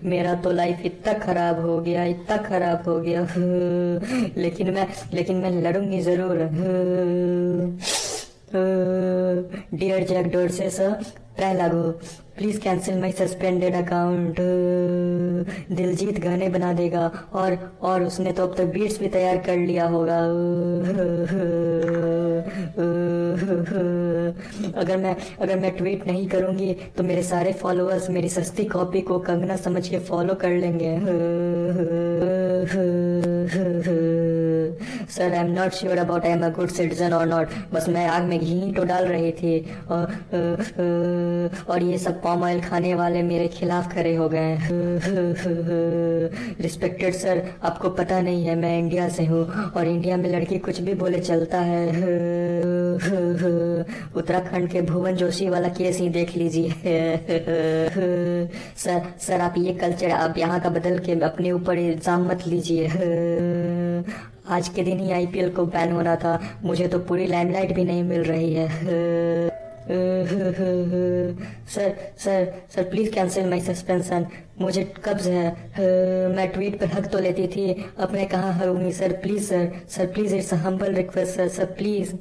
मेरा तो लाइफ इतना खराब हो गया, इतना खराब हो गया। लेकिन मैं लड़ूंगी जरूर। डियर जैक डोरसे सर, पहला गो, please cancel my suspended account. Diljit गाने बना देगा, और उसने तो अब तक बीट्स भी तैयार कर लिया होगा। अगर मैं ट्वीट नहीं करूंगी तो मेरे सारे फॉलोअर्स मेरी सस्ती कॉपी को कंगना समझ के फॉलो कर लेंगे। Sir, I am not sure about I am a good citizen और नॉट। बस मैं आग में घी तो डाल रही थी, और ये सब पाम ऑयल खाने वाले मेरे खिलाफ खड़े हो गए। रिस्पेक्टेड सर, आपको पता नहीं है मैं इंडिया से हूँ, और इंडिया में लड़की कुछ भी बोले चलता है। उत्तराखंड के भुवन जोशी वाला केस ही देख लीजिए। सर, आप ये कल्चर आप यहाँ का बदल के अपने ऊपर इल्जाम मत लीजिए। आज के दिन ही आईपीएल को बैन होना था, मुझे तो पूरी लाइमलाइट भी नहीं मिल रही है। Sir please cancel my suspension. मुझे कब्ज है। मैं ट्वीट पर हक तो लेती थी, अब मैं कहाँ हरूंगी। Sir please, sir please, it's a humble request sir, please.